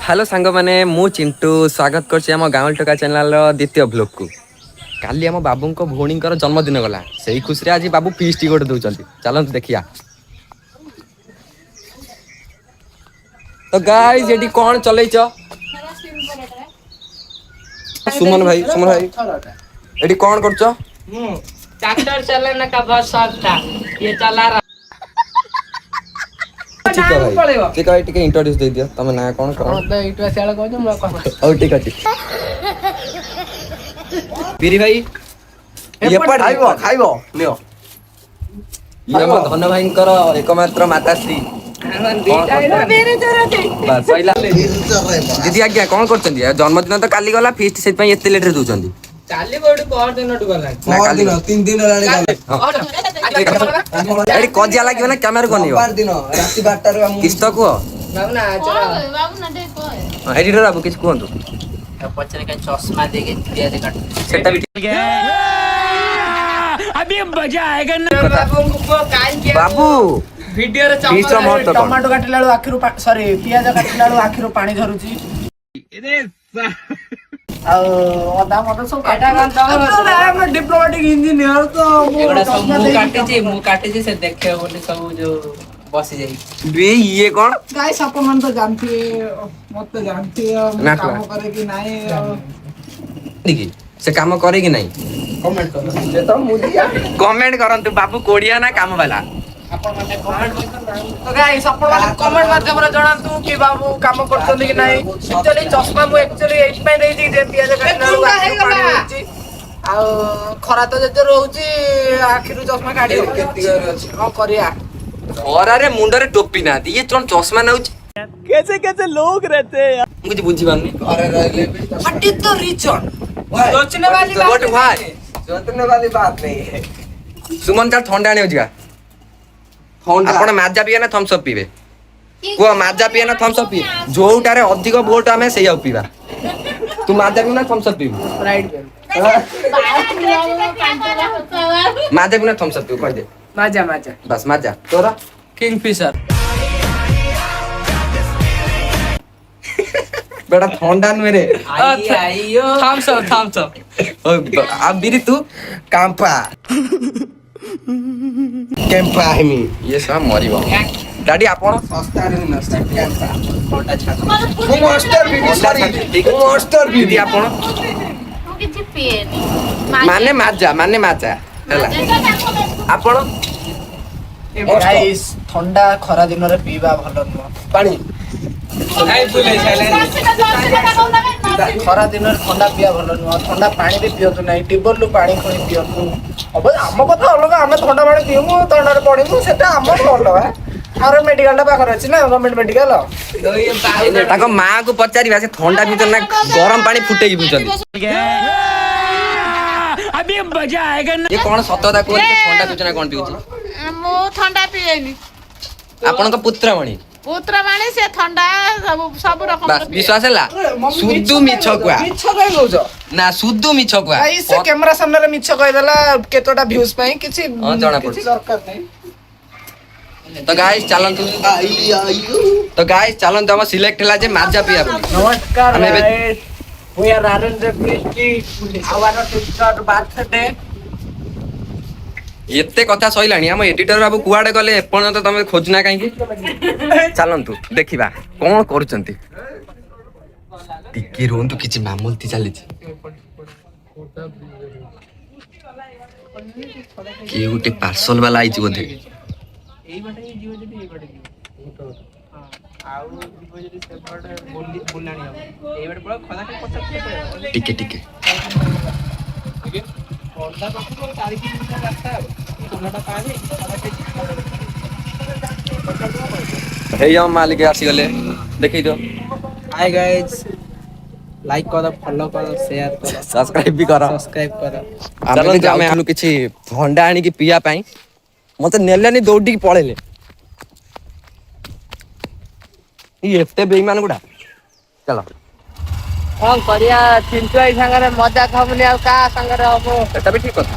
Hello सांग मैंने मु चिंटू स्वागत करछि हम गाँव टका चैनल द्वितीय ब्लॉग को। काली आम बाबू को भौणी जन्मदिन गला से खुशी आज बाबू फीस्ट गोटे दौरान चलते देखिया। तो गाइस ये कौन चलैच सुमन भाई ये कौन कर ट्रैक्टर चलाने का बहुत शौक था, ये चला रहा। ठीक है टिके इंट्रोड्यूस दे दियो तमे ना कौन कौन तो इटवा सेला को जो मैं कह और ठीक अछि पीरी भाई ये पड़ खाइबो लियो ये हम धन भाईंकर एकमात्र माताश्री बस पहिला दीदी आज्ञा कौन करछन्ती जन्मदिन तो काली गला फीस्ट से पई एते लेट रे दोचन्ती चाली कोड कोर दिन टु गला ना काली 3 दिन लाणी एडी कजिया लागियो ना कैमरा कोनी हो 4 दिन राति 12 रे हम किस्त को बाबू ना बाबू ना दे को एडिटर बाबू किछ कोंतु पछरे का चश्मा देके दिया दे काट सेटा भी अभी मजा आएगा ना बाबू को काल किया बाबू वीडियो रे टमाटो काटिला आखिरु सॉरी पियाज काटिला आखिरु पानी धरुची अदा मत सब काटा हम डिप्लोमेटिक इंजीनियर तो एगोडा सब मु काटे जे से देखे बोले सब जो बस जाई बे ये कौन गाइस आप मन तो जानती मत तो जानती है काम करे कि नहीं देखी से काम करे कि नहीं कमेंट करो जे तो मुदिया कमेंट करंतु बाबू कोडिया ना काम वाला अपन माने कमेंट तो गाइस अपन वाला कमेंट माध्यम रे जणांतु कि बाबू काम करछन कि नहीं एक्चुअली चश्मा मु एक्चुअली एट पे देई दी जे पियाज काटना पानी होची आ खरा तो जे रहउची आखिरु चश्मा काढी केति अछि हां करिया और अरे मुंडरे टोपी ना ये कौन चश्मा नाउच कैसे कैसे लोग रहते हैं यार मुझे बुझी बानी अरे रहले भी बट इट तो रिच ऑन सोचने वाली बात व्हाट व्हाई सोचने वाली बात नहीं है सुमन का ठंडा आने होजिगा आपण माजा पिए ना थम्स अप पीबे को माजा पिए ना थम्स अप पिए जोटारे अधिक वोट आमे सेया पीबा तू माजा पिए ना थम्स अप पीबे राइट माजा पिए ना थम्स अप पीबे कह दे मजा मजा बस माजा तोरा किंगफिशर बेटा ठंडा नुए रे आइयो थम्स अप अब बिरी तू कांपा केम्पा हेमी ये सब मरिबो डैडी आपण सस्ता रे नस्ता केम्पा छोटा छाता मु मास्टर भी सॉरी मु मास्टर भी दीदी आपण କିଛି ପିଏନି माने माजा ହେଲା आपण गाइस ठंडा खरा दिन रे पीबा भलो नुवा पानी खरा दिन रे ठंडा पिया भलो नुवा ठंडा पानी भी पियतु नाही टिबल लु पानी खणी पियतु अब हम कथा अलग हम ठंडा पानी पियमु ठंडा रे पडिमु सेटा हमर अलग आरो मेडिकल टा पाखर अछि ना गवर्नमेंट मेडिकल ताको मां को पचारिबा से ठंडा भीतर ना गरम पानी फुटेई बुचंदी अभी मजा आएगा ना ये कौन सतता को ठंडा पिचना कौन पिउची ମୁଁ ଥଣ୍ଡା ପିଏନି आपण को पुत्र मणि ପୁତ୍ର ମାନେ ସେ ଥଣ୍ଡା ସବୁ ରକମ बस विश्वास हैला सुद्दु मिछ कुआ मिछ कहि गउछ ना सुद्दु मिछ कुआ गाइस से कैमरा सामने रे मिछ कहि देला केतोटा व्यूज पई किछि हां जाना पड़ दरकार नहीं तो गाइस चलंतु तो गाइस चलंतु हम सिलेक्ट हला जे माजा पिया बोली नमस्कार हमें भी- guys we are Rajendra Pristi our teacher birthday एते कथा सइलाणी हम एडिटर बाबू कुआडे गले एपण तो तमे खोजना काई की चलंतु देखिबा कोन करूचंती टिके रोंतु किछि मामूलती चली के गुटे पार्सल वाला आइछि बोधे एई बाटे जीव जदी एई बाटे जीव आउ जीव जदी से बाटे बुलाणी हम एई बाटे पळ खदा के पछक टिके टिके ठीक है पौधा पाखु चारि किलोमीटर रास्ता है ठंडाटा पानी हे हम मालिक आसी गले देखि दो हाय गाइस लाइक करो फॉलो करो शेयर करो सब्सक्राइब भी करो सब्सक्राइब करो चलो जामे आनु किछि ठंडा आनी की पिया पाई मते नेलेनी दौडी की पळेले ये एफटे बेईमान गुडा चलो कौन करिया चिंटुआई संगे मजा खबनी आ का संगे हबो एटा भी ठीक कथा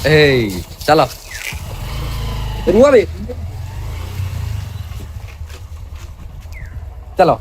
ए चलो रुआ बे चलो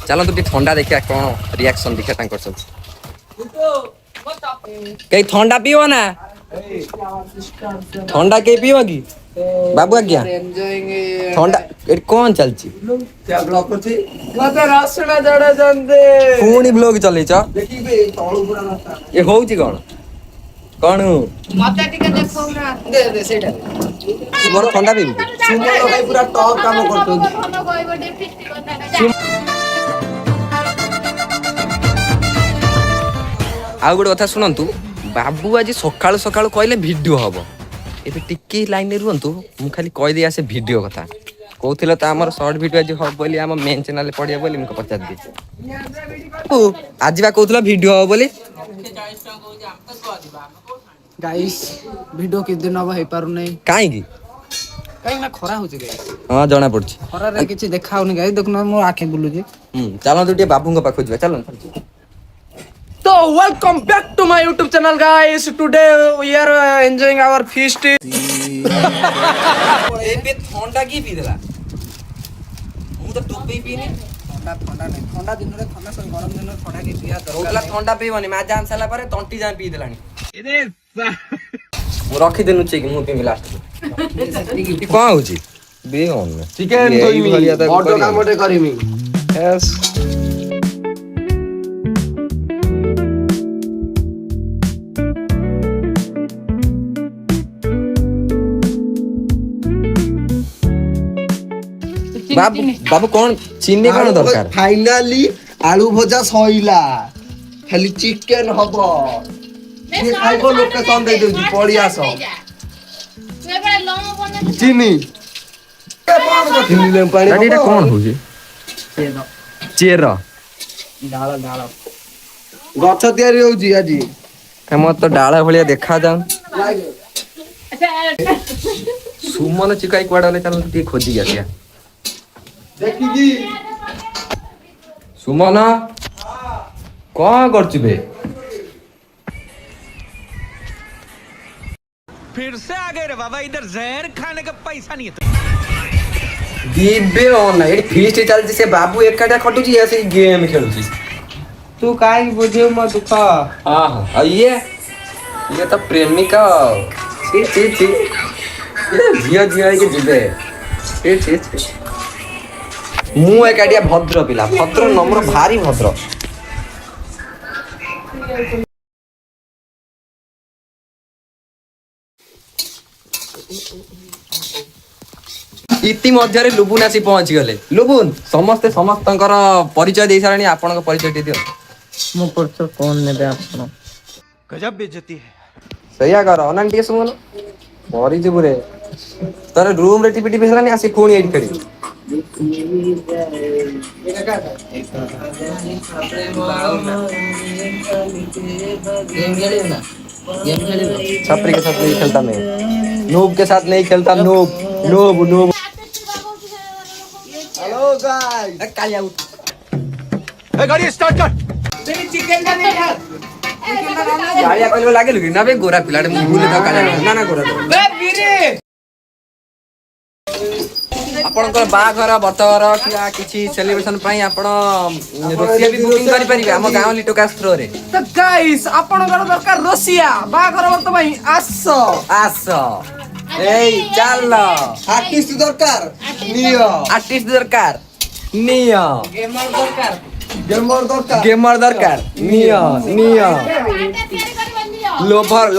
ଚାଲନ୍ତୁ ଟିକେ ଥଣ୍ଡା ଦେଖିବା କ'ଣ ରିଆକ୍ସନ ଦେଖିବା ତାଙ୍କର ସବୁ। କେହି ଥଣ୍ଡା ପିଇବ ନା? ଥଣ୍ଡା କେହି ପିଇବ କି ବାବୁ? ଆଜ୍ଞା ଥଣ୍ଡା ଏଠି କ'ଣ ଚାଲିଛି? ମତେ ରସୁଣ ଜଡଉଛନ୍ତି। ପୁଣି ବ୍ଲଗ ଚଲେଇଛ? ଦେଖିବେ ତଳୁ ପୁରା ଏ ହଉଛି କ'ଣ କ'ଣ? ମତେ ଟିକେ ଦେଖଉନା। ଦେ ଦେ ସେଇଟା ମୋର ଥଣ୍ଡା ପିଇବି? ସୁମନ ଭାଇ ପୁରା ଟପ୍ କାମ କରୁଛନ୍ତି। ଭଲ କହିବ ଟିକେ ଫିଟି କଥା। ଆଉ ଗୋଟେ କଥା ଶୁଣନ୍ତୁ, ବାବୁ ଆଜି ସକାଳୁ ସକାଳୁ କହିଲେ ଭିଡ଼ିଓ ହବ। ଏବେ ଟିକେ ଲାଇନରେ ରୁହନ୍ତୁ, ମୁଁ ଖାଲି କହିଦେଇ ଆସେ ଭିଡ଼ିଓ କଥା। କହୁଥିଲେ ତ ଆମର ସର୍ଟ ଭିଡ଼ିଓ ଆଜି ହବ ବୋଲି, ଆମ ମେନ୍ ଚ୍ୟାନେଲରେ ପଡ଼ିବ ବୋଲି। ମୁଁ ପଚାରିଦି ଆଜି ବା କହୁଥିଲା ଭିଡ଼ିଓ ହବ ବୋଲି। ଗାଇସ୍ ଭିଡିଓ କିଛି ଦିନ ହବ ହେଇପାରୁନାହିଁ। କାହିଁକି? କାହିଁକି ନା ଖରା ହଉଛି ଗାଇସ୍। ହଁ ଜଣା ପଡୁଛି। ଖରାରେ କିଛି ଦେଖା ହଉନି ଗାଇସ୍। ଦେଖୁନ ମୋ ଆଖି ବୁଲୁଛି। ଚାଲନ୍ତୁ ଟିକେ ବାବୁଙ୍କ ପାଖକୁ ଯିବା। ଚାଲନ୍ତୁ। So welcome back to my YouTube channel guys. Today we are enjoying our feast. ଏବେ ଥଣ୍ଡା କିଏ ପିଇଦେଲା? ମୁଁ ତ ଟୋପି ପିଇନି। ଥଣ୍ଡା ଦିନରେ ଥଣ୍ଡା ସବୁ ଗରମ ଦିନରେ ଥଣ୍ଡା କି ପିଇବା କହୁଥିଲା ଥଣ୍ଡା ପିଇବନି, ମାଜା ଆଣି ସାରିଲା ପରେ ତଣ୍ଟି ଯାଏଁ ପିଇ ଦେଲାଣି। ମୁଁ ରଖିଦେନୁ ଚିକି, ମୁଁ ପିଇବି ଲାଷ୍ଟକୁ। କ'ଣ ହଉଛି? ଚିକେନ ଧୋଇମି, ବଡ କାମଟେ କରିମି। ବାବୁ ବାବୁ କ'ଣ ଚିନି କ'ଣ ଦରକାର? ଫାଇନାଲି ଆଳୁ ଭଜା ସଇଲା, ଖାଲି ଚିକେନ ହବ। କିଏ ଖାଇବ ଲୋକେସନ ଦେଇ ଦଉଛି, ପଳେଇ ଆସ। ଚିନି ଚିନି ଲେମ୍ବୁ ପାଣି ଏଇଟା ହବ। କ'ଣ ହଉଛି? ଚେର ଡାଳ ଗଛ ତିଆରି ହଉଛି ଆଜି। ଆମର ତ ଡାଳ ଭଳିଆ ଦେଖାଯାଉ। ସୁମନ ଚିକାଇ କୁଆଡେ ଗଲେ? ଚାଲନ୍ତୁ ଟିକେ ଖୋଜିକି ଆସିବା। ଦେଖିକି ସୁମନ କ'ଣ କରୁଛୁ ବେ? फिर से आ गए रे बाबा, इधर जहर खाने का पैसा नहीं है। ଦିବେ ଅନା ଏଠି ଫିଷ୍ଟ ଚାଲିଛି, ସେ ବାବୁ ଏକାଟିଆ ଖଟୁଛି, ଇଏ ସେଇ ଗେମ୍ ଖେଳୁଛି। ତୁ କାହିଁକି ବୁଝିବୁ ମୋ ଦୁଃଖ? ହଁ ହଁ। ଆଉ ଇଏ ତ ପ୍ରେମିକା। ଛି ଛି ଛି, ଝିଅ ହେଇକି ଯିବେ। ଛି ଛି ଛି। ମୁଁ ଏକାଟିଆ ଭଦ୍ର ପିଲା, ଭଦ୍ର ନମ୍ର, ଭାରି ଭଦ୍ର। ଇତି ମଧ୍ୟରେ ଲୁବୁନ ଆସି ପହଞ୍ଚିଗଲେ। ଲୁବୁନ, ସମସ୍ତେ ସମସ୍ତଙ୍କର ପରିଚୟ ଦେଇ ସାରିଲେଣି, ଆପଣଙ୍କ ପରିଚୟ ଟିକେ ଦିଅ। ମୋ ପରିଚୟ କଣ ନେବେ ଆପଣ? गजब बेइज्जती है। ସେଇଆ କର ଅନାନି ଟିକେ ଶୁଣ ମରିଯିବୁ ରେ। ତୋର ରୁମ ରେ ଟିପି ଟିପି ହେଲାନି, ଆସି ପୁଣି ଏଇଠି ଖେଳିବୁ। छपरी के साथ नहीं खेलता मैं, नूब के साथ नहीं खेलता। Noob noob noob. Hello guys, Kalia उठ। गाड़ी स्टार्ट कर। कालिया कहले लागेलु कि ना बे गोरा पिलाटे मु भूले त कालिया ना ना गोरा। ଆପଣଙ୍କର ବାହାଘର ବର୍ତ୍ତଘର କିମ୍ବା କିଛି ସେଲିବ୍ରେସନ ପାଇଁ ଆପଣ ରୋଷିଆ ବି ବୁକିଂ କରିପାରିବେ ଆମ ଗାଁଲି ଟୋକାସ୍ ଥ୍ରୋରେ। ତ ଗାଇସ୍ ଆପଣଙ୍କର ଦରକାର ରୋଷିଆ ବାହାଘର ବର୍ତ୍ତ ପାଇଁ ଆସ ଆସ। ଏଇ ଚାଲ। ଆର୍ଟିଷ୍ଟ ଦରକାର ନିଅ, ଆର୍ଟିଷ୍ଟ ଦରକାର ନିଅ, ଗେମର ଦରକାର ଗେମର ଦରକାର ଗେମର ଦରକାର ନିଅ ନିଅ,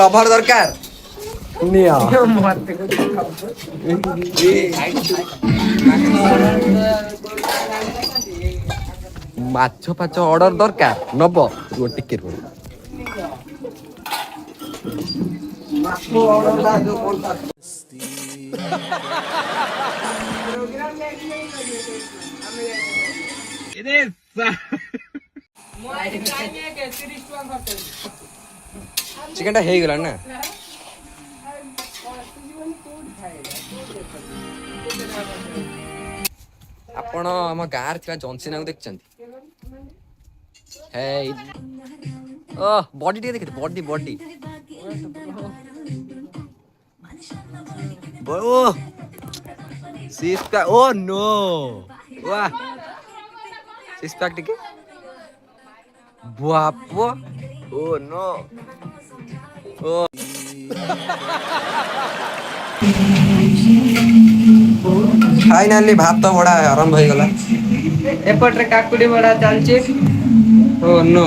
ଲଭର ଦରକାର ନିଅ। ମାଛ ଫାଛ ଅର୍ଡର ଦରକାର ନବ ଟିକେ ରୁହ। ଚିକେନ ଟା ହେଇଗଲାଣି ନା? ଆପଣ ଆମ ଗାଁରେ ଥିବା ଜନ୍ସିନାକୁ ଦେଖିଛନ୍ତି? ହେଇ ଓ ବଡି ଟିକେ ଦେଖିତେ, ବଡି ବଡି सिक्स पैक ओ नो वाह सिक्स पैक टिके बाप ओ नो ओ फाइनाली भात तो बड़ा आरंभ हो गला एपट्रे काकुड़ी बड़ा चलची ओ नो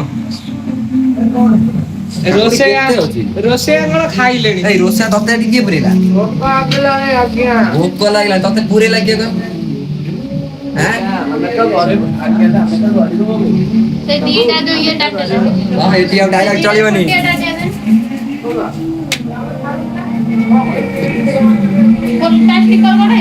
रोषेया कौन खाइलेनी ए रोसा तते टिके पुरेला भोक आगलाने आज्ञा भोक लागला तते पुरे लागे को हैं हमें तो घरे आज्ञा हमें तो घरे से दीटा जो ये टाटा हां एटी अब डायलॉग चलिबनी प्लास्टिक कर बड़े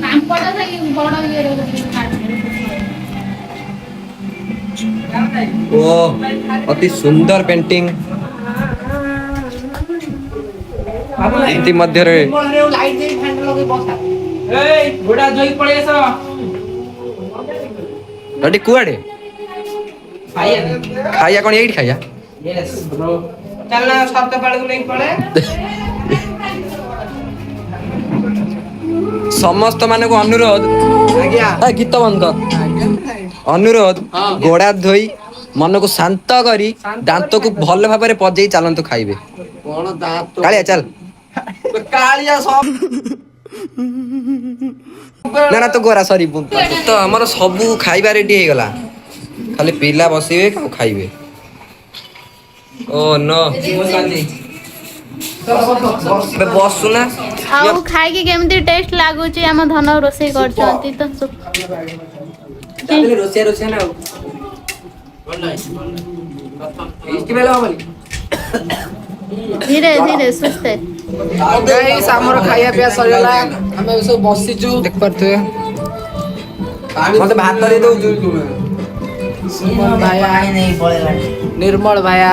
काम पड़ा था ये बड़ा ये ओ अति सुंदर पेंटिंग इति मध्य रे लाइट दे फैन लगे बसा ए घोड़ा जोई पड़े सो रडी कुआडे खाइए खाया कोन एठी खाया यस ब्रो चलना सब तो पड़े नहीं पड़े समस्त माने को अनुरोध आज्ञा ए गीत बंद कर अनुरोध गोड़ा धोई मन को शांत करी दांत को भल भाबरे पजई चालंतु खाइबे कोन दांत कालिया चल कालिया सब ना ना तो गोरा सॉरी तो हमर सबु खाइबा रेडी हे गला खाली पिला बसिबे का खाइबे ओ नो बे बसु ना आउ खाई के केमती टेस्ट लागुची हम धन रोसे करछंती तो रोसिया रोसिया ना इसके बेला हमली धीरे धीरे सुस्ते गाइस हमर खाया पिया सरिला हमें सब बसिचु देख परथे मते भात दे दो सुमन भाया निर्मल भाया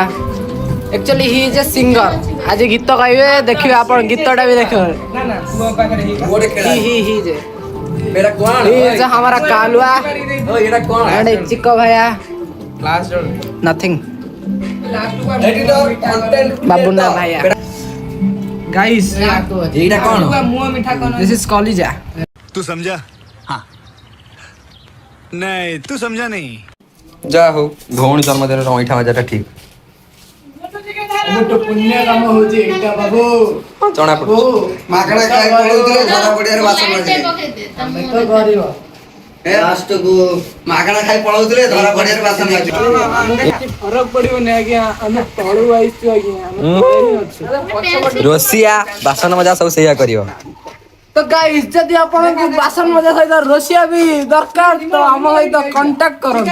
actually he is a singer आज गीत गाइबे देखिए आपण गीतटा भी देखिए गोड़े खेला ही जे मेरा कौन ही इज हमारा कालुआ ओ एटा कौन एंड चिक्को भाया क्लास नथिंग एडिटर कंटेंट बाबूना भाया गाइस एटा कौन दिस इज कॉलेजा तू समझा हाँ नहीं तू समझा नहीं जा हो भौणी जन्मदिन रईठा मजाटा ठीक तो पुण्य काम होची एकटा बाबू चना पड़ो मागଣା ଖାଇ ପଳଉଥିଲେ ଘର ପଡ଼ିଆରେ ବାସନ ମାଜିଲେ हमें तो गरीब ଲାଷ୍ଟ କୁ ମାଗଣା ଖାଇ ପଳଉଥିଲେ ଘର ପଡ଼ିଆରେ ବାସନ ମାଜିଲେ फरक पड़ियो ने आज्ञा हम तळु आइछु आज्ञा हम तळु अछि रोसिया बासन मजा सब सेया करियो तो गाइस जदि आपण को बासन मजा सहित रोसिया भी दरकार तो हम सहित कांटेक्ट करन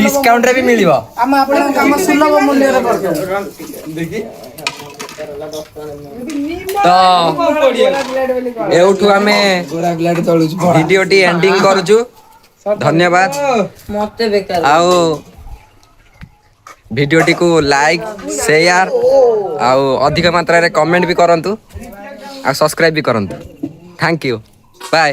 डिस्काउंट रे भी मिलिबो हम आपण काम सुलभ मूल्य रे करतो तो एउठु हमें ଗୋରା ପିଲାଟେ ତଳୁଛି वीडियो टी एंडिंग करजु धन्यवाद मते बेकार आओ वीडियो टी को लाइक शेयर आओ अधिक मात्रा रे कमेंट भी करंतु आ सब्सक्राइब भी करंतु थैंक यू बाय।